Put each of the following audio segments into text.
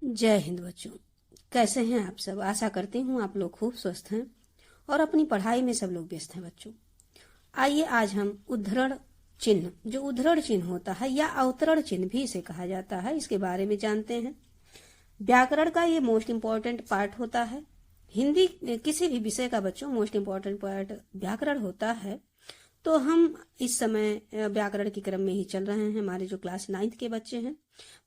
जय हिंद बच्चों। कैसे हैं आप सब? आशा करती हूँ आप लोग खूब स्वस्थ हैं और अपनी पढ़ाई में सब लोग व्यस्त हैं बच्चों। आइए आज हम उद्धरण चिन्ह, जो उद्धरण चिन्ह होता है या अवतरण चिन्ह भी इसे कहा जाता है, इसके बारे में जानते हैं। व्याकरण का ये मोस्ट इम्पोर्टेंट पार्ट होता है। हिंदी किसी भी विषय का बच्चों मोस्ट इम्पोर्टेंट पार्ट व्याकरण होता है। तो हम इस समय व्याकरण के क्रम में ही चल रहे हैं। हमारे जो क्लास 9th के बच्चे हैं,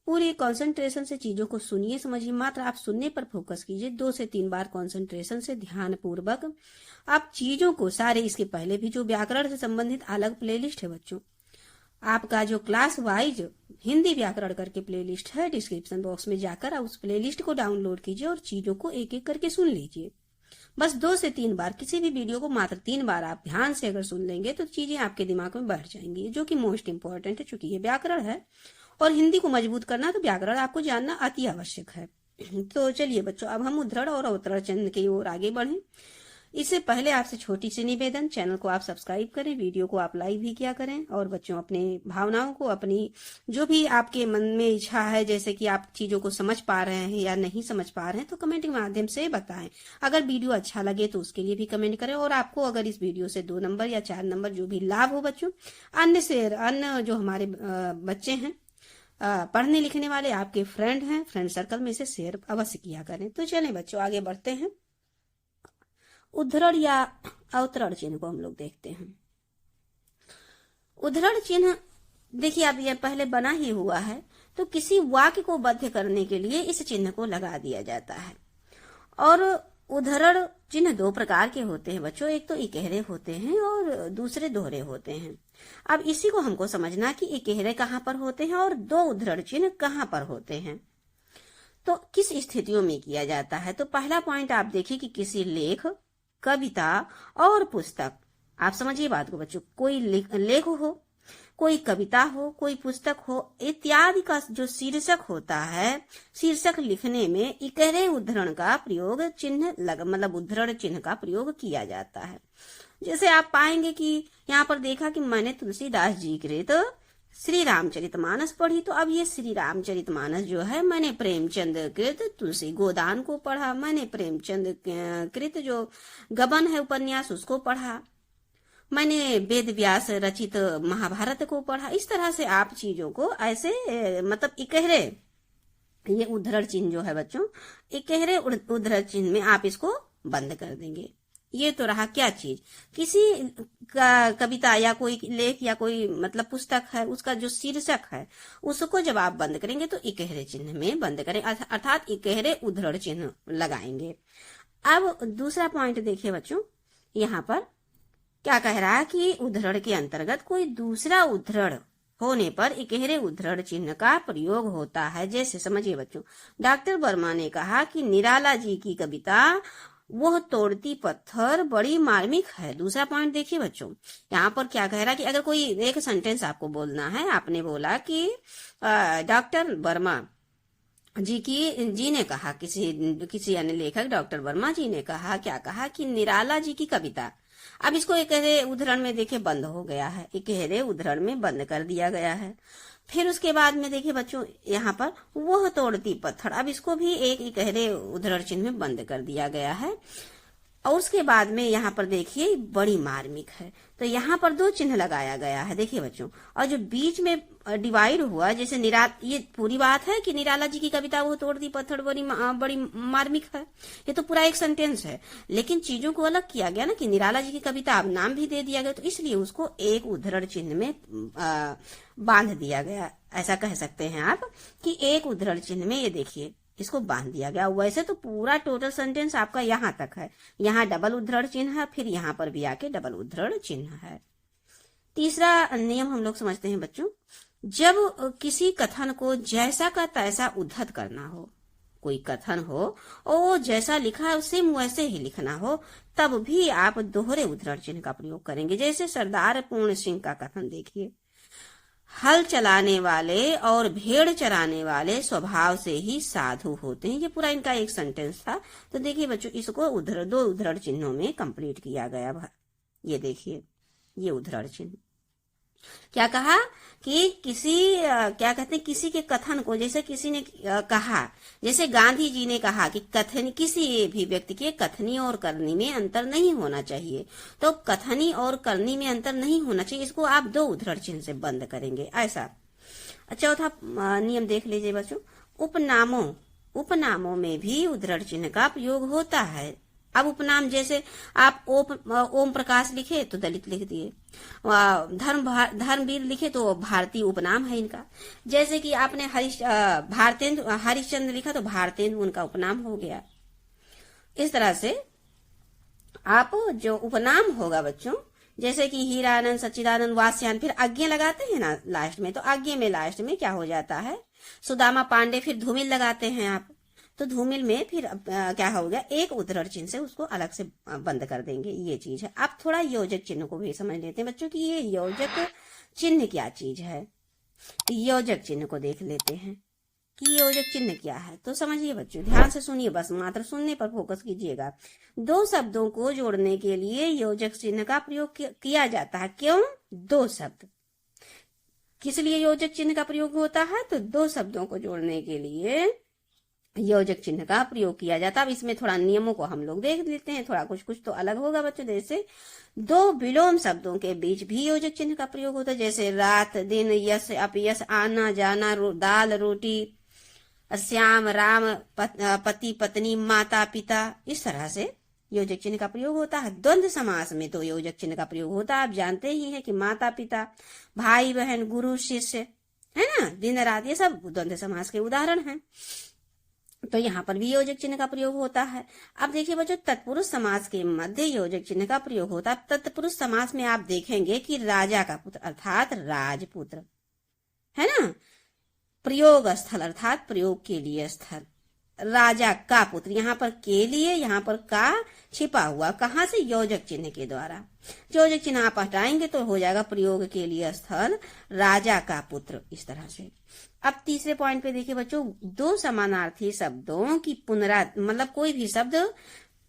पूरी कंसंट्रेशन से चीजों को सुनिए, समझिए। मात्र आप सुनने पर फोकस कीजिए। 2 से 3 बार कंसंट्रेशन से ध्यान पूर्वक आप चीजों को सारे, इसके पहले भी जो व्याकरण से संबंधित अलग प्लेलिस्ट है बच्चों, आपका जो क्लास वाइज हिंदी व्याकरण करके प्लेलिस्ट है, डिस्क्रिप्शन बॉक्स में जाकर आप उस प्लेलिस्ट को डाउनलोड कीजिए और चीजों को एक एक करके सुन लीजिए। बस 2 से 3 बार, किसी भी वीडियो को मात्र 3 बार आप ध्यान से अगर सुन लेंगे तो चीजें आपके दिमाग में बैठ जाएंगी, जो कि मोस्ट इंपॉर्टेंट है। चूंकि ये व्याकरण है और हिंदी को मजबूत करना, तो व्याकरण आपको जानना अति आवश्यक है। तो चलिए बच्चों, अब हम उद्धरण और अवतरण चिन्ह की ओर आगे बढ़ें। इससे पहले आपसे छोटी सी निवेदन, चैनल को आप सब्सक्राइब करें, वीडियो को आप लाइक भी किया करें। और बच्चों, अपने भावनाओं को, अपनी जो भी आपके मन में इच्छा है, जैसे कि आप चीजों को समझ पा रहे हैं या नहीं समझ पा रहे हैं, तो कमेंट के माध्यम से बताएं। अगर वीडियो अच्छा लगे तो उसके लिए भी कमेंट करें। और आपको अगर इस वीडियो से 2 नंबर या 4 नंबर जो भी लाभ हो बच्चों, अन्य जो हमारे बच्चे हैं, पढ़ने लिखने वाले, आपके फ्रेंड हैं, फ्रेंड सर्कल में इसे शेयर अवश्य किया करें। तो चलें बच्चों, आगे बढ़ते हैं। उद्धरण या अवतरण चिन्ह को हम लोग देखते हैं। उद्धरण चिन्ह देखिए, अब यह पहले बना ही हुआ है, तो किसी वाक्य को बद्ध करने के लिए इस चिन्ह को लगा दिया जाता है। और उद्धरण चिन्ह 2 प्रकार के होते हैं बच्चों, एक तो इकहरे होते हैं और दूसरे दोहरे होते हैं। अब इसी को हमको समझना कि इकहरे कहाँ पर होते हैं और 2 उद्धरण चिन्ह कहाँ पर होते हैं, तो किस स्थितियों में किया जाता है। तो पहला पॉइंट आप देखिए कि किसी लेख, कविता और पुस्तक, आप समझिए बात को बच्चों, कोई लेख हो, कोई कविता हो, कोई पुस्तक हो इत्यादि का जो शीर्षक होता है, शीर्षक लिखने में इकहरे उद्धरण का प्रयोग मतलब उद्धरण चिन्ह का प्रयोग किया जाता है। जैसे आप पाएंगे कि यहाँ पर देखा कि मैंने तुलसीदास जी कृत श्री रामचरितमानस पढ़ी, तो अब ये श्री रामचरितमानस जो है, मैंने प्रेमचंद कृत तुलसी गोदान को पढ़ा, मैंने प्रेमचंद कृत जो गबन है उपन्यास उसको पढ़ा, मैंने वेद व्यास रचित महाभारत को पढ़ा। इस तरह से आप चीजों को ऐसे मतलब इकहरे, ये उद्धरण चिन्ह जो है बच्चों, इकहरे उद्धरण चिन्ह में आप इसको बंद कर देंगे। ये तो रहा क्या चीज, किसी कविता या कोई लेख या कोई मतलब पुस्तक है, उसका जो शीर्षक है उसको जब आप बंद करेंगे तो इकहरे चिन्ह में बंद करें, अर्थात इकहरे उद्धरण चिन्ह लगाएंगे। अब दूसरा पॉइंट देखिए बच्चों, यहाँ पर क्या कह रहा है कि उद्धरण के अंतर्गत कोई दूसरा उद्धरण होने पर इकहरे उद्धरण चिन्ह का प्रयोग होता है। जैसे समझिए बच्चों, डॉक्टर वर्मा ने कहा कि निराला जी की कविता वह तोड़ती पत्थर बड़ी मार्मिक है। दूसरा पॉइंट देखिए बच्चों, यहाँ पर क्या कह रहा है कि अगर कोई एक सेंटेंस आपको बोलना है, आपने बोला कि डॉक्टर वर्मा जी ने कहा, किसी अन्य लेखक डॉक्टर वर्मा जी ने कहा, क्या कहा कि निराला जी की कविता, अब इसको इकहरे उद्धरण में देखिए बंद हो गया है, इकहरे उद्धरण में बंद कर दिया गया है। फिर उसके बाद में देखिए बच्चों, यहाँ पर वह तोड़ती पत्थर, अब इसको भी एक इकहरे उद्धरण चिन्ह में बंद कर दिया गया है। और उसके बाद में यहाँ पर देखिए बड़ी मार्मिक है, तो यहाँ पर 2 चिन्ह लगाया गया है। देखिए बच्चों, और जो बीच में डिवाइड हुआ, जैसे ये पूरी बात है कि निराला जी की कविता वो तोड़ती पत्थर बड़ी मार्मिक है, ये तो पूरा एक सेंटेंस है, लेकिन चीजों को अलग किया गया ना, कि निराला जी की कविता अब नाम भी दे दिया गया, तो इसलिए उसको एक उद्धरण चिन्ह में बांध दिया गया। ऐसा कह सकते हैं आप कि एक उद्धरण चिन्ह में ये देखिए इसको बांध दिया गया। वैसे तो पूरा टोटल सेंटेंस आपका यहाँ तक है, यहाँ डबल उद्धरण चिन्ह है, फिर यहाँ पर भी आके डबल उद्धरण चिन्ह है। तीसरा नियम हम लोग समझते हैं बच्चों, जब किसी कथन को जैसा का तैसा उद्धत करना हो, कोई कथन हो और जैसा लिखा है उसे वैसे ही लिखना हो, तब भी आप दोहरे उद्धरण चिन्ह का प्रयोग करेंगे। जैसे सरदार पूर्ण सिंह का कथन देखिए, हल चलाने वाले और भेड़ चराने वाले स्वभाव से ही साधु होते हैं। ये पूरा इनका एक सेंटेंस था। तो देखिए बच्चों, इसको 2 उद्धरण चिन्हों में कंप्लीट किया गया। ये देखिए, ये उद्धरण चिन्ह। क्या कहा कि क्या कहते हैं, किसी के कथन को, जैसे किसी ने कहा, जैसे गांधी जी ने कहा कि कथन, किसी भी व्यक्ति के कथनी और करनी में अंतर नहीं होना चाहिए। तो कथनी और करनी में अंतर नहीं होना चाहिए, इसको आप दो उद्धरण चिन्ह से बंद करेंगे, ऐसा। चौथा नियम देख लीजिए बच्चों, उपनामों में भी उद्धरण चिन्ह का प्रयोग होता है। अब उपनाम, जैसे आप ओम प्रकाश लिखे तो दलित लिख दिए, धर्मवीर लिखे तो भारतीय उपनाम है इनका। जैसे कि आपने हरिश्चंद्र लिखा तो भारतेंदु उनका उपनाम हो गया। इस तरह से आप जो उपनाम होगा बच्चों, जैसे कि हीरानंद, सच्चिदानंद, वात्स्यायन, फिर आज्ञा लगाते हैं ना लास्ट में, तो आज्ञा में लास्ट में क्या हो जाता है, सुदामा पांडे, फिर धूमिल लगाते हैं आप, तो धूमिल में फिर क्या हो गया, एक उद्धरण चिन्ह से उसको अलग से बंद कर देंगे, ये चीज है। अब थोड़ा योजक चिन्ह को भी समझ लेते हैं बच्चों कि ये योजक चिन्ह क्या चीज है। योजक चिन्ह को देख लेते हैं कि योजक चिन्ह क्या है। तो समझिए बच्चों, ध्यान से सुनिए, बस मात्र सुनने पर फोकस कीजिएगा। दो शब्दों को जोड़ने के लिए योजक चिन्ह का प्रयोग किया जाता है। क्यों? दो शब्द, किस लिए योजक चिन्ह का प्रयोग होता है? तो दो शब्दों को जोड़ने के लिए योजक चिन्ह का प्रयोग किया जाता है। अब इसमें थोड़ा नियमों को हम लोग देख लेते हैं, थोड़ा कुछ तो अलग होगा बच्चों। जैसे दो विलोम शब्दों के बीच भी योजक चिन्ह का प्रयोग होता है, जैसे रात, दिन, यश, अपयश, आना जाना, दाल रोटी, श्याम राम, पति पत्नी, माता पिता, इस तरह से योजक चिन्ह का प्रयोग होता है। द्वंद्व समास में तो योजक चिन्ह का प्रयोग होता है, आप जानते ही हैं कि माता पिता, भाई बहन, गुरु शिष्य, है ना, दिन रात, ये सब द्वंद्व समास के उदाहरण हैं। तो यहाँ पर भी योजक चिन्ह का प्रयोग होता है। अब देखिए बच्चों, तत्पुरुष समास के मध्य योजक चिन्ह का प्रयोग होता है। तत्पुरुष समास में आप देखेंगे कि राजा का पुत्र अर्थात राजपुत्र, है ना, प्रयोग स्थल अर्थात प्रयोग के लिए स्थल, राजा का पुत्र, यहाँ पर के लिए, यहाँ पर का छिपा हुआ, कहाँ से? योजक चिन्ह के द्वारा। योजक चिन्ह आप हटाएंगे तो हो जाएगा प्रयोग के लिए स्थल, राजा का पुत्र, इस तरह से। अब तीसरे पॉइंट पे देखिए बच्चों, दो समानार्थी शब्दों की मतलब कोई भी शब्द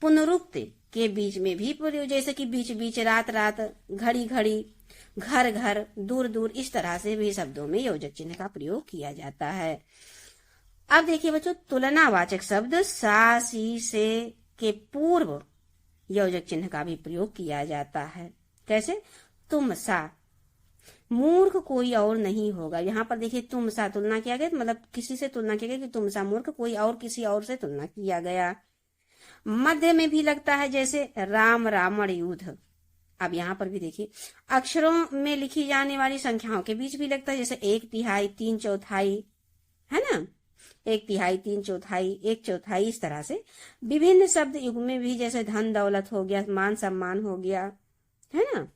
पुनरुक्ति के बीच में भी प्रयोग, जैसे कि बीच बीच, रात रात, घड़ी घड़ी, घर घर, दूर दूर, इस तरह से भी शब्दों में योजक चिन्ह का प्रयोग किया जाता है। अब देखिए बच्चों, तुलनावाचक शब्द सा, सी, से के पूर्व योजक चिन्ह का भी प्रयोग किया जाता है। कैसे? तुम सा, मूर्ख कोई और नहीं होगा। यहाँ पर देखिए तुम सा तुलना किया गया, मतलब किसी से तुलना किया गया कि तुम सा मूर्ख, कोई और किसी और से तुलना किया गया। मध्य में भी लगता है, जैसे राम रावण युद्ध। अब यहाँ पर भी देखिए अक्षरों में लिखी जाने वाली संख्याओं के बीच भी लगता है, जैसे 1/3, 3/4, है ना, 1/3, 3/4, 1/4, इस तरह से। विभिन्न शब्द युग में भी, जैसे धन दौलत हो गया, मान सम्मान हो गया, है ना,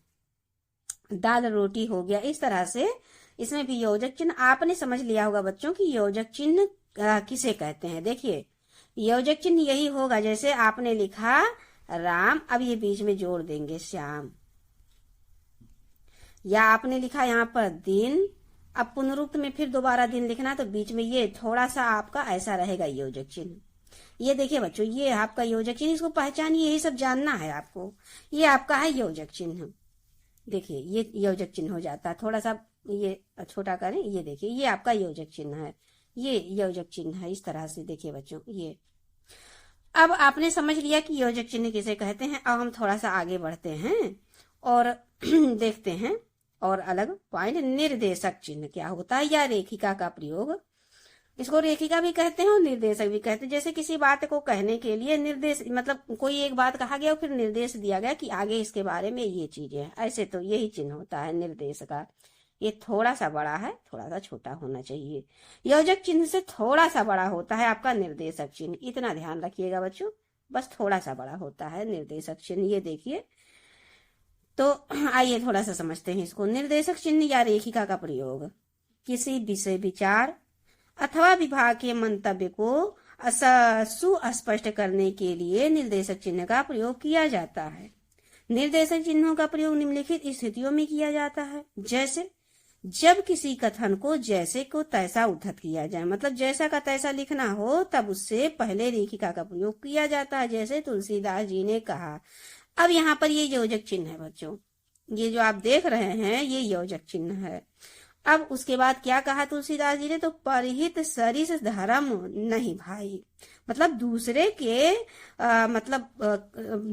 दाल रोटी हो गया, इस तरह से इसमें भी योजक चिन्ह। आपने समझ लिया होगा बच्चों कि योजक चिन्ह किसे कहते हैं। देखिए योजक चिन्ह यही होगा, जैसे आपने लिखा राम, अब ये बीच में जोड़ देंगे श्याम, या आपने लिखा यहाँ पर दिन, अब पुनरुक्त में फिर दोबारा दिन लिखना, तो बीच में ये थोड़ा सा आपका ऐसा रहेगा योजक चिन्ह। ये देखिए बच्चों, ये आपका योजक चिन्ह, इसको पहचानिए, यही सब जानना है आपको। ये आपका है योजक चिन्ह। देखिए ये योजक चिन्ह हो जाता है, थोड़ा सा ये छोटा करें, ये देखिए ये आपका योजक चिन्ह है, ये योजक चिन्ह है, इस तरह से। देखिए बच्चों, ये अब आपने समझ लिया कि योजक चिन्ह किसे कहते हैं। अब हम थोड़ा सा आगे बढ़ते हैं और देखते हैं और अलग पॉइंट। निर्देशक चिन्ह क्या होता है, या रेखिका का प्रयोग, इसको रेखिका भी कहते हैं और निर्देशक भी कहते हैं। जैसे किसी बात को कहने के लिए निर्देश, मतलब कोई एक बात कहा गया और फिर निर्देश दिया गया कि आगे इसके बारे में ये चीजें हैं, ऐसे तो यही चिन्ह होता है निर्देश का। ये थोड़ा सा बड़ा है, थोड़ा सा छोटा होना चाहिए। योजक चिन्ह से थोड़ा सा बड़ा होता है आपका निर्देशक चिन्ह, इतना ध्यान रखिएगा बच्चों, बस थोड़ा सा बड़ा होता है निर्देशक चिन्ह। ये देखिए, तो आइए थोड़ा सा समझते हैं इसको। निर्देशक चिन्ह या रेखिका का प्रयोग किसी विषय, विचार अथवा विभाग के मंतव्य को सुस्पष्ट करने के लिए निर्देशक चिन्ह का प्रयोग किया जाता है। निर्देशक चिन्हों का प्रयोग निम्नलिखित स्थितियों में किया जाता है, जैसे जब किसी कथन को जैसे को तैसा उद्धृत किया जाए, मतलब जैसा का तैसा लिखना हो, तब उससे पहले रेखिका का प्रयोग किया जाता है, जैसे तुलसीदास जी ने कहा। अब यहाँ पर ये योजक चिन्ह है बच्चों, ये जो आप देख रहे हैं ये योजक चिन्ह है। अब उसके बाद क्या कहा तुलसीदास जी ने, तो परहित सरिस धर्म नहीं भाई, मतलब दूसरे के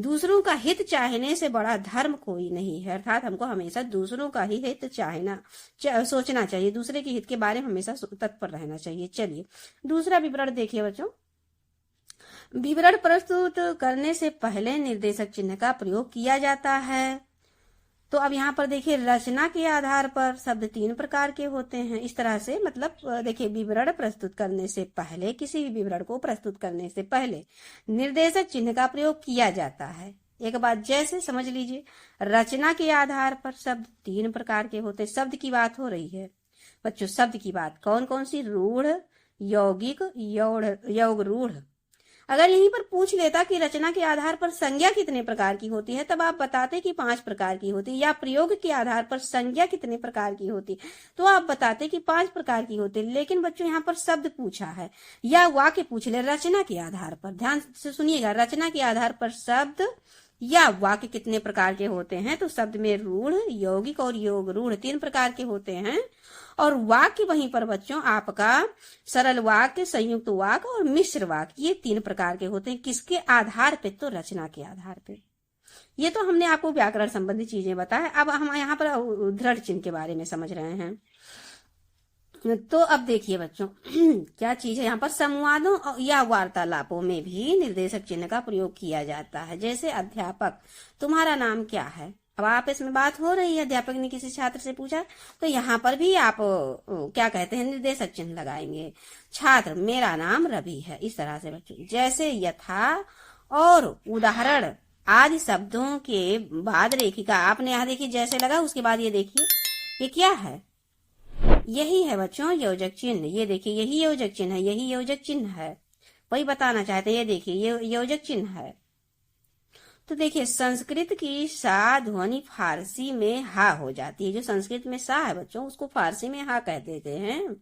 दूसरों का हित चाहने से बड़ा धर्म कोई नहीं है। अर्थात हमको हमेशा दूसरों का ही हित सोचना चाहिए, दूसरे के हित के बारे में हमेशा तत्पर रहना चाहिए। चलिए दूसरा विवरण देखिए बच्चों। विवरण प्रस्तुत करने से पहले निर्देशक चिन्ह का प्रयोग किया जाता है। तो अब यहाँ पर देखिए रचना के आधार पर शब्द 3 प्रकार के होते हैं। इस तरह से मतलब देखिए विवरण प्रस्तुत करने से पहले, किसी भी विवरण को प्रस्तुत करने से पहले निर्देशक चिन्ह का प्रयोग किया जाता है। एक बात जैसे समझ लीजिए, रचना के आधार पर शब्द 3 प्रकार के होते हैं। शब्द की बात हो रही है बच्चों, शब्द की बात कौन कौन सी, रूढ़, यौगिक, योग रूढ़। अगर यहीं पर पूछ लेता कि रचना के आधार पर संज्ञा कितने प्रकार की होती है, तब आप बताते कि 5 प्रकार की होती है, या प्रयोग के आधार पर संज्ञा कितने प्रकार की होती, तो आप बताते कि 5 प्रकार की होती। लेकिन बच्चों यहाँ पर शब्द पूछा है या वाक्य पूछ ले रचना के आधार पर, ध्यान से सुनिएगा, रचना के आधार पर शब्द या वाक्य कितने प्रकार के होते हैं, तो शब्द में रूढ़, यौगिक और योग रूढ़ 3 प्रकार के होते हैं। और वाक्य वहीं पर बच्चों आपका सरल वाक्य, संयुक्त वाक्य और मिश्र वाक्य, ये 3 प्रकार के होते हैं। किसके आधार पे, तो रचना के आधार पे। ये तो हमने आपको व्याकरण संबंधी चीजें बताया। अब हम यहाँ पर उद्धरण चिन्ह के बारे में समझ रहे हैं। तो अब देखिए बच्चों क्या चीज है यहाँ पर, संवादों या वार्तालापों में भी निर्देशक चिन्ह का प्रयोग किया जाता है। जैसे अध्यापक, तुम्हारा नाम क्या है। अब आप इसमें बात हो रही है, अध्यापक ने किसी छात्र से पूछा, तो यहाँ पर भी आप क्या कहते हैं, निर्देशक चिन्ह लगाएंगे। छात्र, मेरा नाम रवि है। इस तरह से बच्चों जैसे यथा और उदाहरण आदि शब्दों के बाद रेखिका, आपने यहाँ देखिए जैसे लगा, उसके बाद ये देखिए ये क्या है, यही है बच्चों योजक चिन्ह। ये देखिए यही योजक चिन्ह है, यही योजक चिन्ह है, वही बताना चाहते हैं। ये देखिए ये योजक चिन्ह है। तो देखिए संस्कृत की सा ध्वनि फारसी में हा हो जाती है। जो संस्कृत में सा है बच्चों, उसको फारसी में हा कह देते हैं।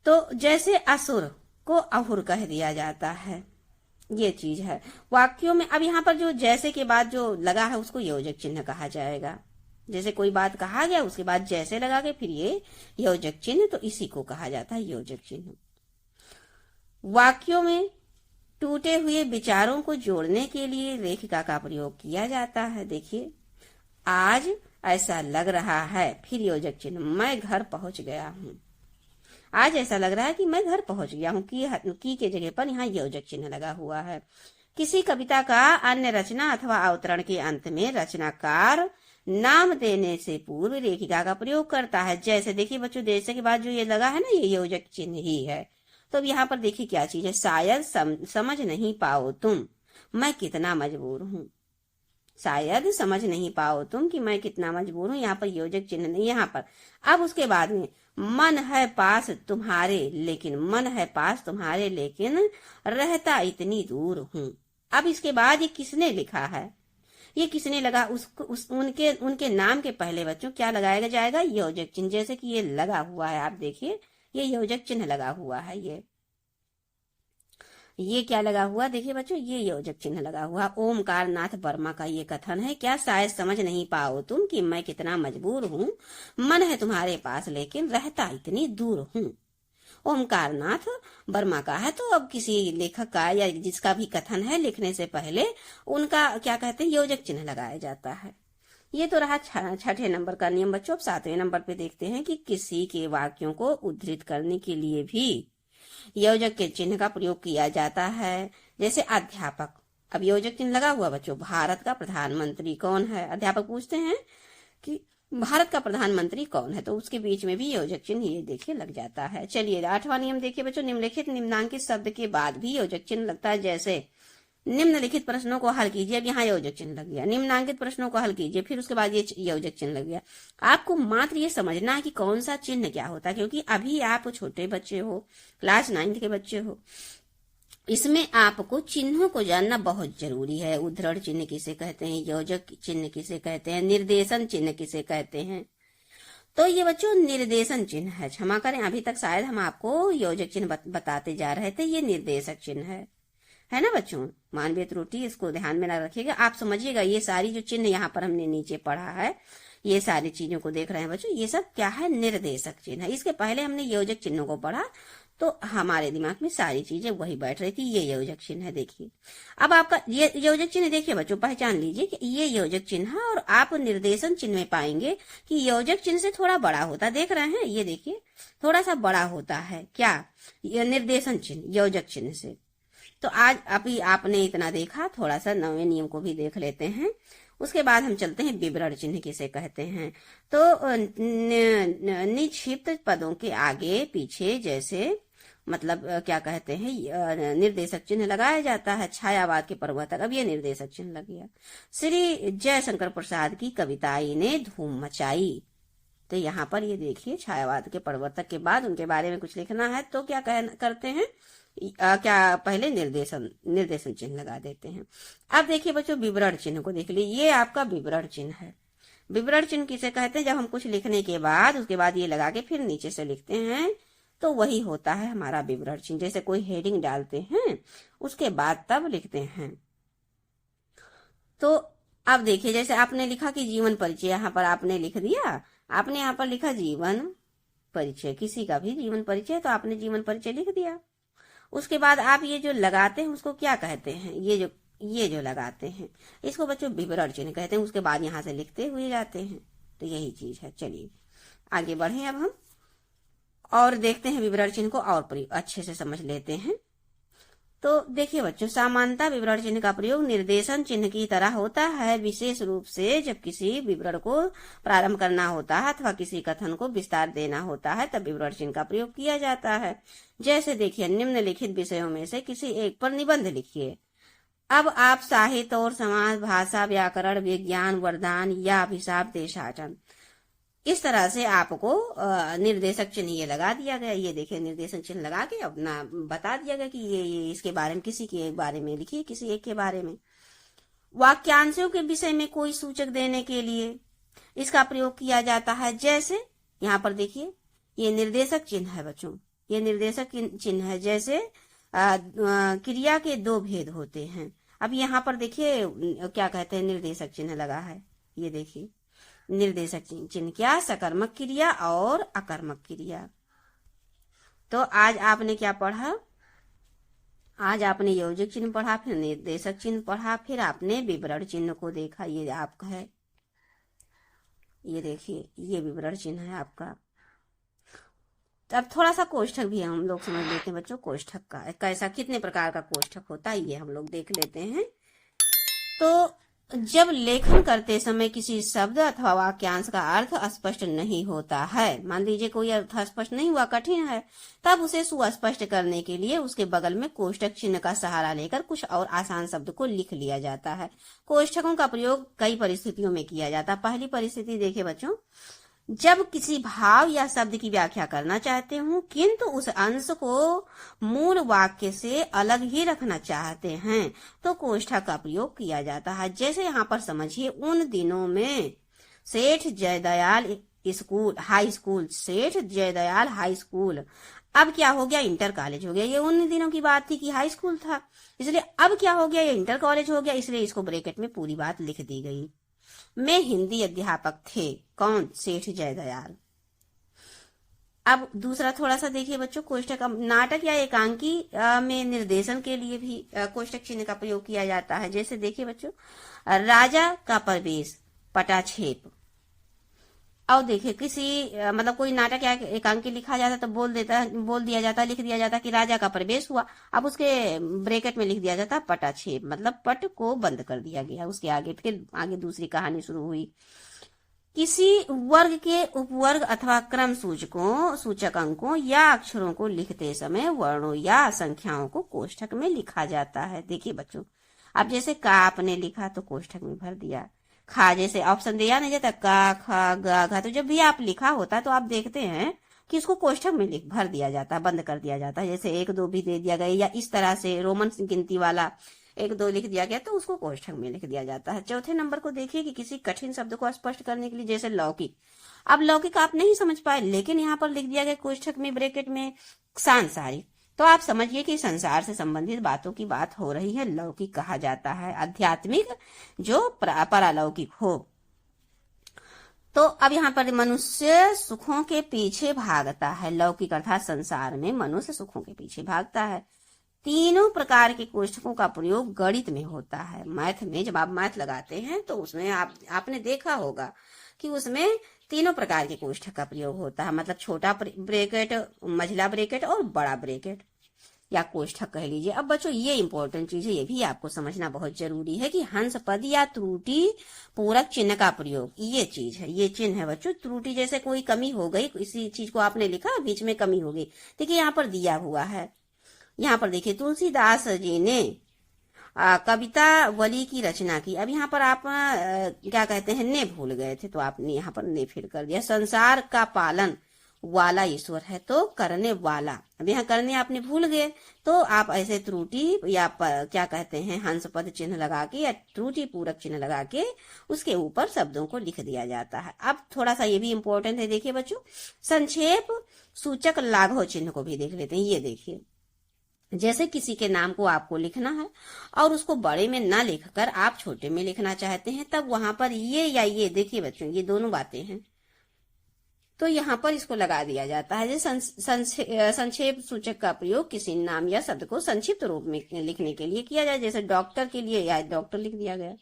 तो जैसे असुर को अहुर कह दिया जाता है, ये चीज है वाक्यों में। अब यहाँ पर जो जैसे के बाद जो लगा है उसको योजक चिन्ह कहा जाएगा। जैसे कोई बात कहा गया, उसके बाद जैसे लगा के फिर ये योजक चिन्ह, तो इसी को कहा जाता है योजक चिन्ह। वाक्यों में टूटे हुए विचारों को जोड़ने के लिए रेखिका का प्रयोग किया जाता है। देखिए आज ऐसा लग रहा है, फिर योजक चिन्ह, मैं घर पहुंच गया हूँ। आज ऐसा लग रहा है कि मैं घर पहुंच गया हूँ, की के जगह पर यहाँ योजक चिन्ह लगा हुआ है। किसी कविता का अन्य रचना अथवा अवतरण के अंत में रचनाकार नाम देने से पूर्व रेखिका का प्रयोग करता है। जैसे देखिए बच्चों, जैसे के बाद जो ये लगा है ना, ये योजक चिन्ह ही है। तो अब यहाँ पर देखिए क्या चीज है, शायद समझ नहीं पाओ तुम मैं कितना मजबूर हूँ। शायद समझ नहीं पाओ तुम कि मैं कितना मजबूर हूँ, यहाँ पर योजक चिन्ह नहीं यहाँ पर। अब उसके बाद में मन है पास तुम्हारे लेकिन, मन है पास तुम्हारे लेकिन रहता इतनी दूर हूँ। अब इसके बाद ये किसने लिखा है, ये किसने लगा, उनके नाम के पहले बच्चों क्या लगाया जाएगा, योजक चिन्ह। जैसे कि ये लगा हुआ है, आप देखिए ये योजक चिन्ह लगा हुआ है। ये क्या लगा हुआ, देखिए बच्चों ये योजक चिन्ह लगा हुआ। ओमकार नाथ वर्मा का ये कथन है, क्या शायद समझ नहीं पाओ तुम कि मैं कितना मजबूर हूँ, मन है तुम्हारे पास लेकिन रहता इतनी दूर हूँ। ओमकार नाथ वर्मा का है। तो अब किसी लेखक का या जिसका भी कथन है, लिखने से पहले उनका क्या कहते हैं, योजक चिन्ह लगाया जाता है। ये तो रहा 6ठे नंबर का नियम बच्चों। अब 7वें नंबर पे देखते हैं कि किसी के वाक्यों को उद्धृत करने के लिए भी योजक के चिन्ह का प्रयोग किया जाता है। जैसे अध्यापक, अब योजक चिन्ह लगा हुआ बच्चों, भारत का प्रधानमंत्री कौन है, अध्यापक पूछते हैं कि भारत का प्रधानमंत्री कौन है, तो उसके बीच में भी योजक चिन्ह ये देखिए लग जाता है। चलिए 8वां नियम देखिए बच्चों, निम्नलिखित निम्नांकित शब्द के बाद भी योजक चिन्ह लगता है। जैसे निम्नलिखित प्रश्नों को हल कीजिए, अब यहाँ योजक चिन्ह लग गया। निम्नांकित प्रश्नों को हल कीजिए, फिर उसके बाद ये योजक चिन्ह लग गया। आपको मात्र ये समझना है कि कौन सा चिन्ह क्या होता है, क्योंकि अभी आप छोटे बच्चे हो, क्लास 9 के बच्चे हो। इसमें आपको चिन्हों को जानना बहुत जरूरी है। उद्धरण चिन्ह किसे कहते हैं, योजक चिन्ह किसे कहते हैं, निर्देशन चिन्ह किसे कहते हैं। तो ये बच्चों निर्देशन चिन्ह है, क्षमा करें अभी तक शायद हम आपको योजक चिन्ह बताते जा रहे थे, ये निर्देशक चिन्ह है। है ना बच्चों। मानवीय त्रुटि, इसको ध्यान में ना रखिएगा। आप समझिएगा ये सारी जो चिन्ह यहाँ पर हमने नीचे पढ़ा है, ये सारी चीजों को देख रहे हैं बच्चों, ये सब क्या है, निर्देशक चिन्ह है। इसके पहले हमने योजक चिन्हों को पढ़ा तो हमारे दिमाग में सारी चीजें वही बैठ रही थी। ये योजक चिन्ह है, देखिए। अब आपका ये योजक चिन्ह देखिए बच्चों, पहचान लीजिए कि ये योजक चिन्ह है। और आप निर्देशन चिन्ह में पाएंगे कि योजक चिन्ह से थोड़ा बड़ा होता, देख रहे हैं, ये देखिए थोड़ा सा बड़ा होता है क्या, ये निर्देशन चिन्ह योजक चिन्ह से। तो आज अभी आपने इतना देखा, थोड़ा सा नवे नियम को भी देख लेते हैं। उसके बाद हम चलते हैं विवरण चिन्ह किसे कहते हैं। तो निक्षिप्त पदों के आगे पीछे जैसे मतलब क्या कहते हैं, निर्देशक चिन्ह लगाया जाता है। छायावाद के प्रवर्तक, अब ये निर्देशक चिन्ह लग गया। श्री जयशंकर प्रसाद की कविताई ने धूम मचाई, तो यहाँ पर ये देखिए छायावाद के प्रवर्तक के बाद उनके बारे में कुछ लिखना है तो क्या करते हैं, क्या पहले निर्देशन चिन्ह लगा देते हैं। अब देखिए बच्चों विवरण चिन्ह को देख लीजिए, ये आपका विवरण चिन्ह है। विवरण चिन्ह किसे कहते हैं, जब हम कुछ लिखने के बाद उसके बाद ये लगा के फिर नीचे से लिखते हैं तो वही होता है हमारा विवरण चिन्ह। जैसे कोई हेडिंग डालते हैं उसके बाद तब लिखते हैं। तो अब देखिए जैसे आपने लिखा कि जीवन परिचय, यहाँ पर आपने लिख दिया, आपने यहाँ पर लिखा जीवन परिचय, किसी का भी जीवन परिचय, तो आपने जीवन परिचय लिख दिया। उसके बाद आप ये जो लगाते हैं उसको क्या कहते हैं, ये जो लगाते हैं इसको बच्चों विवरण चिन्ह कहते हैं। उसके बाद यहाँ से लिखते हुए जाते हैं, तो यही चीज है। चलिए आगे बढ़े अब हम और देखते हैं विवरण चिन्ह को और अच्छे से समझ लेते हैं। तो देखिए बच्चों, सामान्यतः विवरण चिन्ह का प्रयोग निर्देशन चिन्ह की तरह होता है, विशेष रूप से जब किसी विवरण को प्रारंभ करना होता है अथवा किसी कथन को विस्तार देना होता है तब विवरण चिन्ह का प्रयोग किया जाता है। जैसे देखिए निम्नलिखित विषयों में से किसी एक पर निबंध लिखिए। अब आप साहित्य और समाज, भाषा, व्याकरण, विज्ञान, वरदान या अभिशाप, देशाटन, इस तरह से आपको निर्देशक चिन्ह ये लगा दिया गया। ये देखिए निर्देशक चिन्ह लगा के अपना बता दिया गया कि ये इसके बारे में, किसी के एक बारे में लिखिए, किसी एक के बारे में। वाक्यांशों के विषय में कोई सूचक देने के लिए इसका प्रयोग किया जाता है। जैसे यहाँ पर देखिए ये निर्देशक चिन्ह है बच्चों, ये निर्देशक चिन्ह है। जैसे क्रिया के दो भेद होते हैं। अब यहाँ पर देखिए क्या कहते हैं, निर्देशक चिन्ह लगा है। ये देखिए निर्देशक चिन्ह क्या, सकर्मक क्रिया और अकर्मक क्रिया। तो आज आपने क्या पढ़ा, आज आपने योजक चिन्ह पढ़ा, फिर निर्देशक चिन्ह पढ़ा, फिर आपने विवरण चिन्ह को देखा। ये आपका है, ये देखिए ये विवरण चिन्ह है आपका। अब थोड़ा सा कोष्ठक भी हम लोग समझ लेते हैं बच्चों, कोष्ठक का कैसा, कितने प्रकार का कोष्ठक होता है ये हम लोग देख लेते हैं। तो जब लेखन करते समय किसी शब्द अथवा वाक्यांश का अर्थ स्पष्ट नहीं होता है, मान लीजिए कोई अर्थ स्पष्ट नहीं हुआ, कठिन है, तब उसे सुस्पष्ट करने के लिए उसके बगल में कोष्ठक चिन्ह का सहारा लेकर कुछ और आसान शब्द को लिख लिया जाता है। कोष्ठकों का प्रयोग कई परिस्थितियों में किया जाता है। पहली परिस्थिति देखिए बच्चों, जब किसी भाव या शब्द की व्याख्या करना चाहते हूं किंतु उस अंश को मूल वाक्य से अलग ही रखना चाहते हैं तो कोष्ठक का प्रयोग किया जाता है। जैसे यहाँ पर समझिए, उन दिनों में सेठ जयदयाल स्कूल हाई स्कूल, सेठ जयदयाल हाई स्कूल, अब क्या हो गया, इंटर कॉलेज हो गया। ये उन दिनों की बात थी कि हाई स्कूल था, इसलिए अब क्या हो गया, ये इंटर कॉलेज हो गया, इसलिए इसको ब्रैकेट में पूरी बात लिख दी गई। में हिंदी अध्यापक थे, कौन, सेठ जयदयाल। अब दूसरा थोड़ा सा देखिए बच्चों, कोष्ठक नाटक या एकांकी में निर्देशन के लिए भी कोष्ठक चिन्ह का प्रयोग किया जाता है। जैसे देखिए बच्चों, राजा का प्रवेश, पटाक्षेप। और देखिए किसी मतलब कोई नाटक या एकांकी लिखा जाता तो बोल दिया जाता, लिख दिया जाता कि राजा का प्रवेश हुआ, अब उसके ब्रैकेट में लिख दिया जाता पटाक्षेप, मतलब पट को बंद कर दिया गया। उसके आगे फिर आगे दूसरी कहानी शुरू हुई। किसी वर्ग के उपवर्ग अथवा क्रम सूचकों, सूचक अंकों या अक्षरों को लिखते समय वर्णों या संख्याओं को कोष्ठक में लिखा जाता है। देखिए बच्चों, अब जैसे का आपने लिखा तो कोष्ठक में भर दिया, खा जैसे ऑप्शन दिया नहीं जाता का खा गा घा, तो जब भी आप लिखा होता तो आप देखते हैं कि इसको कोष्ठक में भर दिया जाता है, बंद कर दिया जाता है। जैसे 1 2 भी दे दिया गया या इस तरह से रोमन गिनती वाला 1 2 लिख दिया गया तो उसको कोष्ठक में लिख दिया जाता है। चौथे नंबर को देखिए कि किसी कठिन शब्द को स्पष्ट करने के लिए, जैसे लौकिक। अब लौकिक आप नहीं समझ पाए लेकिन यहाँ पर लिख दिया गया कोष्ठक में ब्रैकेट में सांसारिक, तो आप समझिए कि संसार से संबंधित बातों की बात हो रही है। लौकिक कहा जाता है आध्यात्मिक जो परालौकिक हो। तो अब यहाँ पर मनुष्य सुखों के पीछे भागता है। लौकिक अर्थात संसार में मनुष्य सुखों के पीछे भागता है। तीनों प्रकार के कोष्ठकों का प्रयोग गणित में होता है। मैथ में जब आप मैथ लगाते हैं तो उसमें आपने देखा होगा कि उसमें तीनों प्रकार के कोष्ठक का प्रयोग होता है। मतलब छोटा ब्रैकेट, मझला ब्रैकेट और बड़ा ब्रैकेट या कोष्ठक कह लीजिए। अब बच्चों ये इंपॉर्टेंट चीज है, ये भी आपको समझना बहुत जरूरी है कि हंस पद या त्रुटि पूरक चिन्ह का प्रयोग, ये चीज है, ये चिन्ह है बच्चों। त्रुटि जैसे कोई कमी हो गई, किसी चीज को आपने लिखा बीच में कमी हो गई, देखिए यहाँ पर दिया हुआ है। यहाँ पर देखिए तुलसीदास जी ने कविता वली की रचना की। अब यहाँ पर आप क्या कहते हैं, ने भूल गए थे तो आपने यहाँ पर ने फिर कर दिया। संसार का पालन वाला ईश्वर है तो करने वाला, अब यहाँ करने आपने भूल गए तो आप ऐसे त्रुटि या क्या कहते हैं हंस पद चिन्ह लगा के या त्रुटि पूरक चिन्ह लगा के उसके ऊपर शब्दों को लिख दिया जाता है। अब थोड़ा सा ये भी इंपॉर्टेंट है, देखिए बच्चों, संक्षेप सूचक लाघव चिन्ह को भी देख लेते हैं। ये देखिए, जैसे किसी के नाम को आपको लिखना है और उसको बड़े में ना लिखकर आप छोटे में लिखना चाहते हैं, तब वहां पर ये या ये, देखिए बच्चों ये दोनों बातें हैं, तो यहाँ पर इसको लगा दिया जाता है। जैसे संक्षेप सूचक का प्रयोग किसी नाम या शब्द को संक्षिप्त रूप में लिखने के लिए किया जाए। जैसे डॉक्टर के लिए या डॉक्टर लिख दिया गया,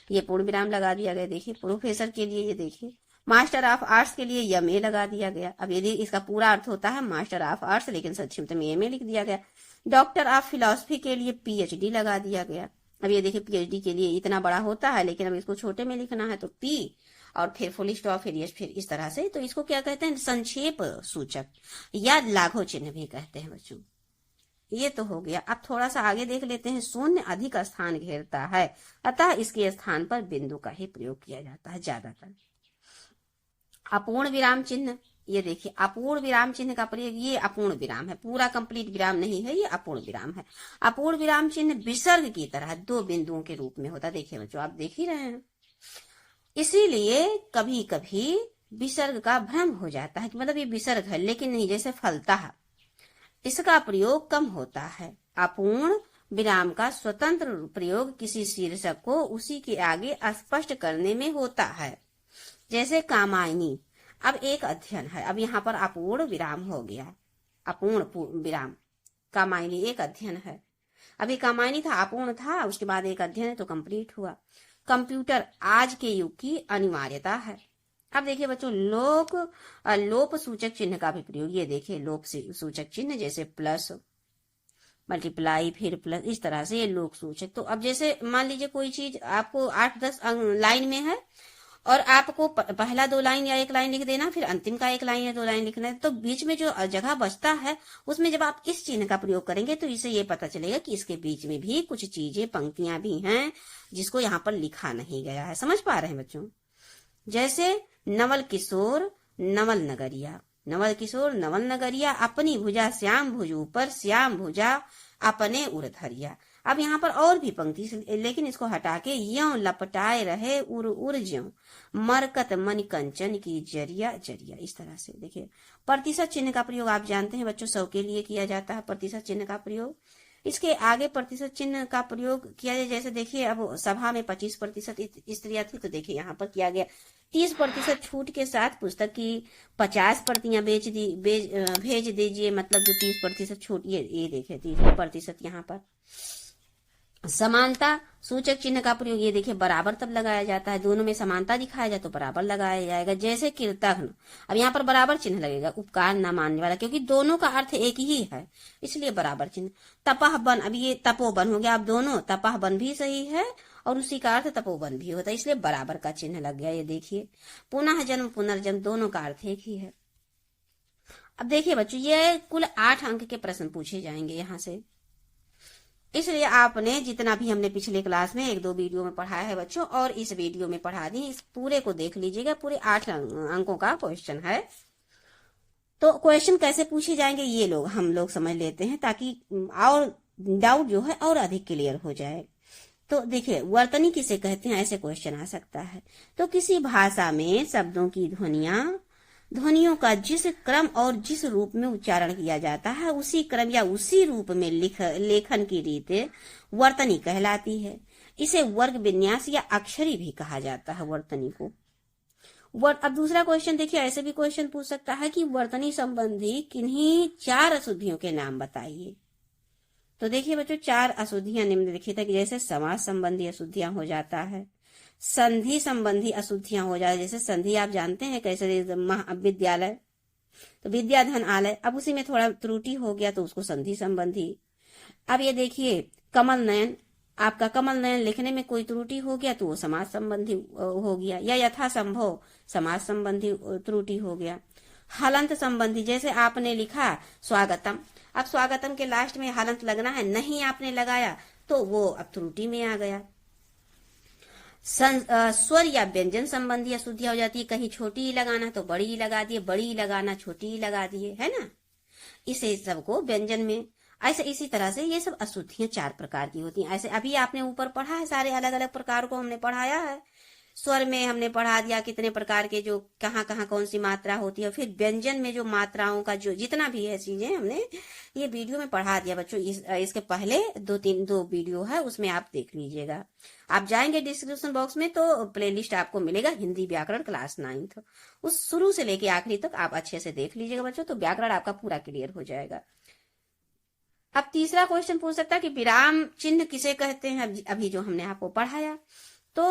ये पूर्ण विराम लगा दिया गया। देखिए प्रोफेसर के लिए ये देखिए, मास्टर ऑफ आर्ट्स के लिए यम ए लगा दिया गया। अब यदि इसका पूरा अर्थ होता है मास्टर ऑफ आर्ट्स, लेकिन संक्षिप्त में एम ए लिख दिया गया। डॉक्टर ऑफ फिलॉसफी के लिए पीएचडी लगा दिया गया। अब ये देखिए पीएचडी के लिए इतना बड़ा होता है, लेकिन अब इसको छोटे में लिखना है तो पी और फिर फुल स्टॉप, फिर इस तरह से, तो इसको क्या कहते हैं, संक्षेप सूचक या लाघव चिन्ह भी कहते हैं बच्चों। ये तो हो गया। अब थोड़ा सा आगे देख लेते हैं। शून्य अधिक स्थान घेरता है, अतः इसके स्थान पर बिंदु का ही प्रयोग किया जाता है ज्यादातर। अपूर्ण विराम चिन्ह, ये देखिए अपूर्ण विराम चिन्ह का प्रयोग, ये अपूर्ण विराम है, पूरा कंप्लीट विराम नहीं है, ये अपूर्ण विराम है। अपूर्ण विराम चिन्ह विसर्ग की तरह दो बिंदुओं के रूप में होता है। देखिए बच्चों आप देख ही रहे हैं, इसीलिए कभी कभी विसर्ग का भ्रम हो जाता है कि मतलब ये विसर्ग है लेकिन नहीं, जैसे फलता है, इसका प्रयोग कम होता है। अपूर्ण विराम का स्वतंत्र प्रयोग किसी शीर्षक को उसी के आगे स्पष्ट करने में होता है। जैसे कामायनी, अब एक अध्ययन है, अब यहाँ पर अपूर्ण विराम हो गया, अपूर्ण विराम, कामायनी एक अध्ययन है। अभी कामायनी था, अपूर्ण था, उसके बाद एक अध्ययन है तो कंप्लीट हुआ। कंप्यूटर आज के युग की अनिवार्यता है। अब देखिए बच्चों लोप सूचक चिन्ह का भी प्रयोग, ये देखिए लोप सूचक चिन्ह, जैसे प्लस, मल्टीप्लाई, फिर प्लस, इस तरह से ये लोप सूचक। तो अब जैसे मान लीजिए कोई चीज आपको 8-10 लाइन में है और आपको पहला 2 लाइन या 1 लाइन लिख देना, फिर अंतिम का 1 लाइन या 2 लाइन लिखना है, तो बीच में जो जगह बचता है उसमें जब आप इस चिन्ह का प्रयोग करेंगे तो इससे ये पता चलेगा कि इसके बीच में भी कुछ चीजें, पंक्तियां भी हैं जिसको यहाँ पर लिखा नहीं गया है। समझ पा रहे हैं बच्चों? जैसे नवल किशोर नवल नगरिया, नवल किशोर नवल नगरिया, अपनी भुजा श्याम भुज ऊपर, श्याम भुजा अपने उर्धरिया। अब यहाँ पर और भी पंक्ति, लेकिन इसको हटा के यों लपटाए रहे उर उर ज्यों, मरकत मन कंचन की जरिया जरिया, इस तरह से। देखिए प्रतिशत चिन्ह का प्रयोग आप जानते हैं बच्चों, 100 के लिए किया जाता है प्रतिशत चिन्ह का प्रयोग। इसके आगे प्रतिशत चिन्ह का प्रयोग किया जाए, जैसे देखिए अब सभा में 25% स्त्रियां थी, तो देखिए यहाँ पर किया गया 30% छूट के साथ पुस्तक की 50 प्रतियां भेज दीजिए, मतलब जो 30% छूट, ये देखिए 30% यहाँ पर। समानता सूचक चिन्ह का प्रयोग, ये देखिए बराबर तब लगाया जाता है, दोनों में समानता दिखाया जाए तो बराबर लगाया जाएगा। जैसे कृतघ्न, अब यहाँ पर बराबर चिन्ह लगेगा, उपकार न मानने वाला, क्योंकि दोनों का अर्थ एक ही है इसलिए बराबर चिन्ह। तपहबन, अब ये तपोवन हो गया, अब दोनों तपहबन भी सही है और उसी का अर्थ तपोवन भी होता है, इसलिए बराबर का चिन्ह लग गया। ये देखिए पुनः जन्म पुनर्जन्म, दोनों का अर्थ एक ही है। अब देखिए बच्चों ये कुल 8 अंक के प्रश्न पूछे जाएंगे यहाँ से, इसलिए आपने जितना भी हमने पिछले क्लास में 1-2 वीडियो में पढ़ाया है बच्चों, और इस वीडियो में पढ़ा दी, इस पूरे को देख लीजिएगा, पूरे 8 अंकों का क्वेश्चन है। तो क्वेश्चन कैसे पूछे जाएंगे ये हम लोग समझ लेते हैं, ताकि और डाउट जो है और अधिक क्लियर हो जाए। तो देखिए वर्तनी किसे कहते हैं, ऐसे क्वेश्चन आ सकता है। तो किसी भाषा में शब्दों की ध्वनियां ध्वनियों का जिस क्रम और जिस रूप में उच्चारण किया जाता है उसी क्रम या उसी रूप में लेखन की रीत वर्तनी कहलाती है। इसे वर्ग विन्यास या अक्षरी भी कहा जाता है वर्तनी को। अब दूसरा क्वेश्चन देखिए, ऐसे भी क्वेश्चन पूछ सकता है कि वर्तनी संबंधी किन्हीं 4 अशुद्धियों के नाम बताइए। तो देखिए बच्चों, 4 अशुद्धियां निम्नलिखित है कि जैसे समास संबंधी अशुद्धियां हो जाता है, संधि संबंधी अशुद्धियां हो जाए, जैसे संधि आप जानते हैं कैसे, विद्यालय तो विद्याधन आलय, अब उसी में थोड़ा त्रुटि हो गया तो उसको संधि संबंधी। अब ये देखिए कमल नयन, आपका कमल नयन लिखने में कोई त्रुटि हो गया तो वो समास संबंधी हो गया, या यथा संभव समास संबंधी त्रुटि हो गया। हलंत संबंधी, जैसे आपने लिखा स्वागतम, अब स्वागतम के लास्ट में हलंत लगना है, नहीं आपने लगाया तो वो अब त्रुटि में आ गया। स्वर या व्यंजन संबंधी अशुद्धियां हो जाती है, कहीं छोटी ही लगाना तो बड़ी ही लगा दिए, बड़ी ही लगाना छोटी ही लगा दिए, है ना। इसे सबको व्यंजन में ऐसे इसी तरह से ये सब अशुद्धियां 4 प्रकार की होती हैं। ऐसे अभी आपने ऊपर पढ़ा है, सारे अलग अलग प्रकार को हमने पढ़ाया है। स्वर में हमने पढ़ा दिया कितने प्रकार के, जो कहाँ कहाँ कौन सी मात्रा होती है, फिर व्यंजन में जो मात्राओं का जो जितना भी है चीजें हमने ये वीडियो में पढ़ा दिया बच्चों। इसके पहले 2 वीडियो है, उसमें आप देख लीजिएगा। आप जाएंगे डिस्क्रिप्शन बॉक्स में तो प्लेलिस्ट आपको मिलेगा हिंदी व्याकरण क्लास 9th, उस शुरू से लेके आखिरी तक आप अच्छे से देख लीजिएगा बच्चों, तो व्याकरण आपका पूरा क्लियर हो जाएगा। अब तीसरा क्वेश्चन पूछ सकता है कि विराम चिन्ह किसे कहते हैं, अभी जो हमने आपको पढ़ाया। तो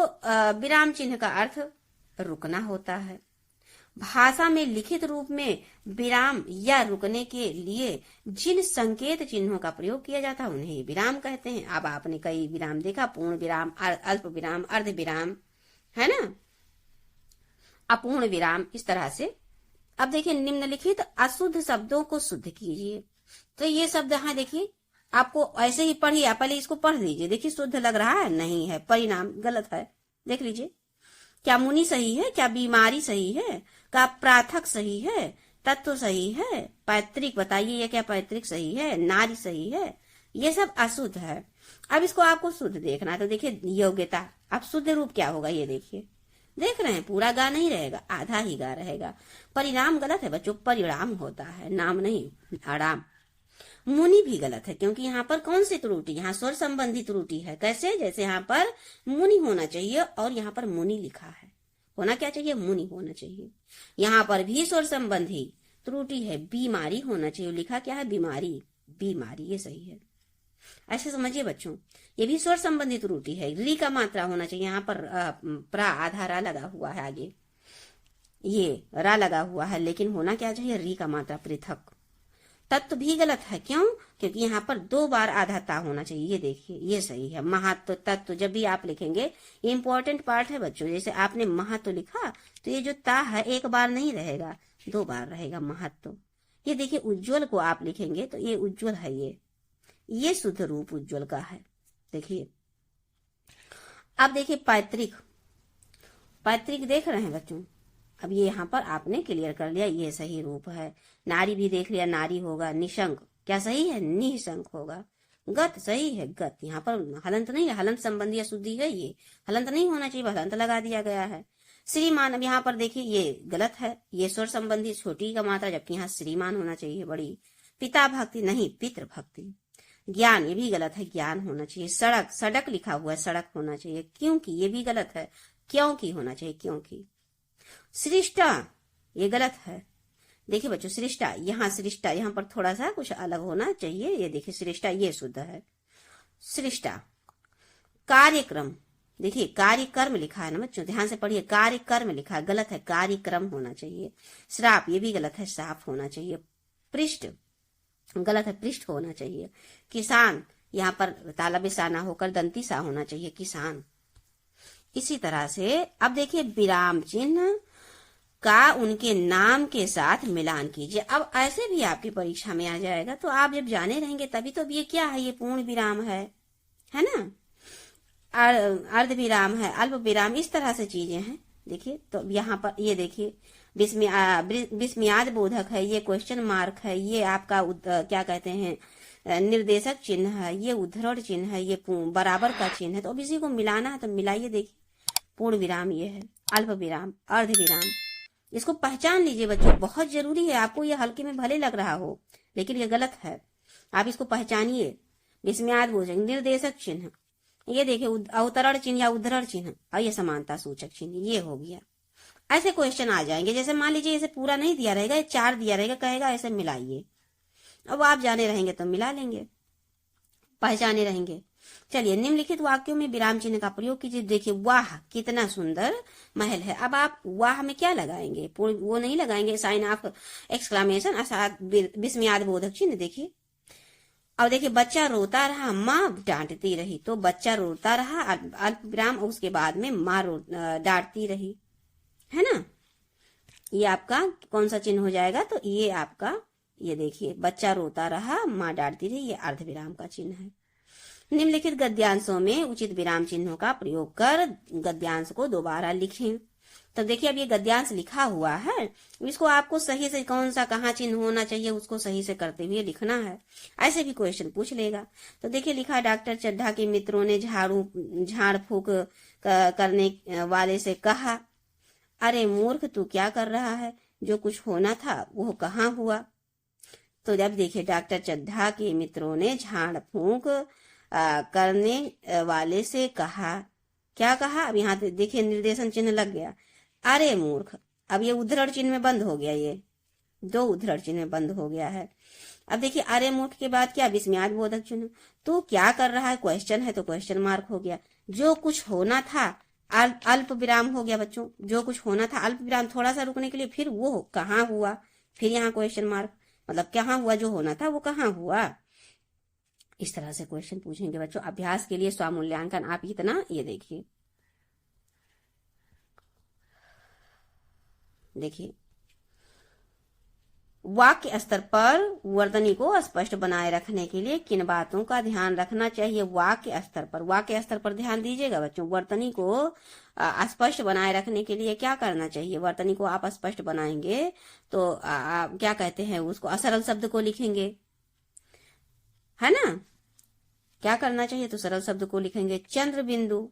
विराम चिन्ह का अर्थ रुकना होता है। भाषा में लिखित रूप में विराम या रुकने के लिए जिन संकेत चिन्हों का प्रयोग किया जाता है उन्हें विराम कहते हैं। अब आपने कई विराम देखा, पूर्ण विराम, अल्प विराम, अर्ध विराम, है ना, अपूर्ण विराम, इस तरह से। अब देखिए निम्नलिखित अशुद्ध शब्दों को शुद्ध कीजिए। तो ये शब्द यहाँ देखिए, आपको ऐसे ही पढ़िए, पहले इसको पढ़ लीजिए। देखिए शुद्ध लग रहा है, नहीं है, परिणाम गलत है, देख लीजिए। क्या मुनि सही है, क्या बीमारी सही है, क्या प्राथक सही है, तत्व सही है, पैतृक बताइए ये क्या पैतृक सही है, नारी सही है, ये सब अशुद्ध है। अब इसको आपको शुद्ध देखना है, तो देखिए योग्यता, अब शुद्ध रूप क्या होगा ये देखिए, देख रहे हैं, पूरा गा नहीं रहेगा, आधा ही गा रहेगा। परिणाम गलत है बच्चों, परिणाम होता है, नाम नहीं आराम। मुनि भी गलत है, क्योंकि यहाँ पर कौन सी त्रुटि, यहाँ स्वर संबंधी त्रुटि है। कैसे, जैसे यहाँ पर मुनि होना चाहिए और यहाँ पर मुनि लिखा है, होना क्या चाहिए, मुनि होना चाहिए। यहाँ पर भी स्वर संबंधी त्रुटि है, बीमारी होना चाहिए, लिखा क्या है, बीमारी, बीमारी, ये सही है। ऐसे समझिए बच्चों, ये भी स्वर संबंधी त्रुटि है। री का मात्रा होना चाहिए, यहाँ पर प्रा आधा रा लगा हुआ है, आगे ये रा लगा हुआ है, लेकिन होना क्या चाहिए, री का मात्रा पृथक। तत्व भी गलत है, क्यों, क्योंकि यहाँ पर 2 बार आधा ता होना चाहिए, ये देखिए, ये सही है। महत्व तत्व जब भी आप लिखेंगे, ये इंपॉर्टेंट पार्ट है बच्चों। जैसे आपने महत्व लिखा तो ये जो ता है 1 बार नहीं रहेगा, 2 बार रहेगा महत्व। ये देखिए उज्ज्वल को आप लिखेंगे तो ये उज्ज्वल है, ये शुद्ध रूप उज्ज्वल का है, देखिए। अब देखिए पैतृक, पैतृक देख रहे हैं बच्चों, अब ये यहाँ पर आपने क्लियर कर लिया, ये सही रूप है। नारी भी देख लिया, नारी होगा। निशंक क्या सही है, निशंक होगा। गत सही है, गत, यहाँ पर हलंत नहीं है, हलंत संबंधी अशुद्धि है, ये हलंत नहीं होना चाहिए, हलंत लगा दिया गया है। श्रीमान, अब यहाँ पर देखिए ये गलत है, ये स्वर संबंधी छोटी का मात्रा, जबकि यहाँ श्रीमान होना चाहिए, बड़ी। पिता भक्ति नहीं, पितृ भक्ति। ज्ञान, ये भी गलत है, ज्ञान होना चाहिए। सड़क, सड़क लिखा हुआ है, सड़क होना चाहिए। क्योंकि, ये भी गलत है, क्योंकि होना चाहिए, क्योंकि। सृष्टा, ये गलत है, देखिए बच्चों, सृष्टा, यहाँ सृष्टा, यहाँ पर थोड़ा सा कुछ अलग होना चाहिए, ये देखिए सृष्टा, ये शुद्ध है, सृष्टा। कार्यक्रम, देखिए कार्यक्रम लिखा है ना बच्चों, ध्यान से पढ़िए, कार्यक्रम लिखा है, गलत है, कार्यक्रम होना चाहिए। श्राप, ये भी गलत है, साफ होना चाहिए। पृष्ठ, गलत है, पृष्ठ होना चाहिए। किसान, यहाँ पर ताला बिसाना होकर दंती सा होना चाहिए, किसान। इसी तरह से अब देखिए विराम चिन्ह का उनके नाम के साथ मिलान कीजिए। अब ऐसे भी आपकी परीक्षा में आ जाएगा, तो आप जब जाने रहेंगे तभी तो। ये क्या है, ये पूर्ण विराम है ना, अर्ध विराम है, अल्प विराम, इस तरह से चीजें हैं। देखिए तो यहाँ पर ये देखिए विस्मयाद बोधक है, ये क्वेश्चन मार्क है, ये आपका क्या कहते हैं निर्देशक चिन्ह है, ये उद्धरण चिन्ह है, ये बराबर का चिन्ह है। तो अब इसी को मिलाना है तो मिलाइए, देखिए पूर्ण विराम ये है, अल्प विराम, अर्ध विराम, इसको पहचान लीजिए बच्चों, बहुत जरूरी है। आपको ये हल्के में भले लग रहा हो, लेकिन ये गलत है। आप इसको पहचानिए। विस्मयाद बोधक निर्देशक चिन्ह, ये देखिए अवतरण चिन्ह या उद्धरण चिन्ह, और ये समानता सूचक चिन्ह, ये हो गया। ऐसे क्वेश्चन आ जाएंगे। जैसे मान लीजिए इसे पूरा नहीं दिया रहेगा, 4 दिया रहेगा, कहेगा ऐसे मिलाइए। अब आप जाने रहेंगे तो मिला लेंगे, पहचाने रहेंगे। चलिए, निम्नलिखित वाक्यों में विराम चिन्ह का प्रयोग कीजिए। देखिए, वाह कितना सुंदर महल है। अब आप वाह में क्या लगाएंगे? वो नहीं लगाएंगे, साइन ऑफ एक्सक्लेमेशन अर्थात विस्मयाद बोधक चिन्ह। देखिए, अब देखिए, बच्चा रोता रहा, माँ डांटती रही। तो बच्चा रोता रहा, अल्प विराम, उसके बाद में माँ डांटती रही, है ना। ये आपका कौन सा चिन्ह हो जाएगा? तो ये आपका, ये देखिए, बच्चा रोता रहा, माँ डांटती रही, ये अर्ध विराम का चिन्ह है। निम्नलिखित गद्यांशों में उचित विराम चिन्हों का प्रयोग कर गद्यांश को दोबारा लिखें। तो देखिए, अब ये गद्यांश लिखा हुआ है, इसको आपको सही से कौन सा कहाँ चिन्ह होना चाहिए उसको सही से करते हुए लिखना है। ऐसे भी क्वेश्चन पूछ लेगा। तो देखिए, लिखा, डॉक्टर चड्ढा के मित्रों ने झाड़ फूक करने वाले से कहा, अरे मूर्ख, तू क्या कर रहा है? जो कुछ होना था वो कहाँ हुआ? तो जब देखिए, डॉक्टर चड्ढा के मित्रों ने झाड़ फूक करने वाले से कहा, क्या कहा? अब यहाँ देखिए निर्देशन चिन्ह लग गया, अरे मूर्ख। अब ये उद्धरण चिन्ह में बंद हो गया, ये 2 उद्धरण चिन्ह में बंद हो गया है। अब देखिए, अरे मूर्ख के बाद क्या? विस्मयाद बोधक चिन्ह। तो क्या कर रहा है? क्वेश्चन है तो क्वेश्चन मार्क हो गया। जो कुछ होना था, अल्प विराम हो गया बच्चों। जो कुछ होना था, अल्प विराम, थोड़ा सा रुकने के लिए, फिर वो कहाँ हुआ, फिर यहाँ क्वेश्चन मार्क, मतलब कहाँ हुआ, जो होना था वो कहाँ हुआ। इस तरह से क्वेश्चन पूछेंगे बच्चों। अभ्यास के लिए स्वमूल्यांकन आप इतना ये देखिए, वाक्य स्तर पर वर्तनी को स्पष्ट बनाए रखने के लिए किन बातों का ध्यान रखना चाहिए? वाक्य स्तर पर ध्यान दीजिएगा बच्चों। वर्तनी को स्पष्ट बनाए रखने के लिए क्या करना चाहिए? वर्तनी को आप स्पष्ट बनाएंगे तो क्या कहते हैं उसको, सरल शब्द को लिखेंगे, है ना। क्या करना चाहिए? तो सरल शब्द को लिखेंगे। चंद्र बिंदु,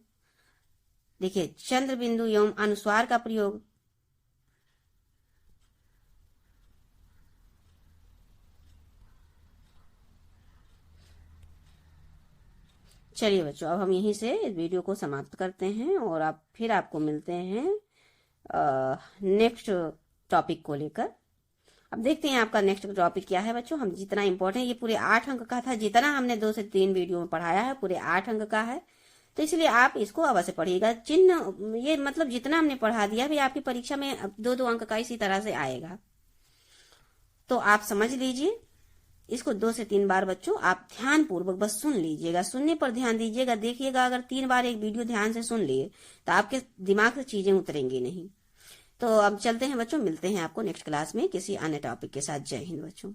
देखिए, चंद्र बिंदु एवं अनुस्वार का प्रयोग। चलिए बच्चों, अब हम यहीं से इस वीडियो को समाप्त करते हैं और फिर आपको मिलते हैं नेक्स्ट टॉपिक को लेकर। अब देखते हैं आपका नेक्स्ट टॉपिक क्या है बच्चों। हम जितना इंपॉर्टेंट, ये पूरे 8 अंक का था, जितना हमने 2 से 3 वीडियो में पढ़ाया है पूरे 8 अंक का है। तो इसलिए आप इसको अवश्य पढ़िएगा। चिन्ह ये मतलब जितना हमने पढ़ा दिया भी आपकी परीक्षा में 2-2 अंक का इसी तरह से आएगा। तो आप समझ लीजिए इसको 2 से 3 बार बच्चों आप ध्यान पूर्वक बस सुन लीजिएगा। सुनने पर ध्यान दीजिएगा। देखिएगा, अगर 3 बार एक वीडियो ध्यान से सुन लिए तो आपके दिमाग से चीजें उतरेंगी नहीं। तो अब चलते हैं बच्चों, मिलते हैं आपको नेक्स्ट क्लास में किसी अन्य टॉपिक के साथ। जय हिंद बच्चों।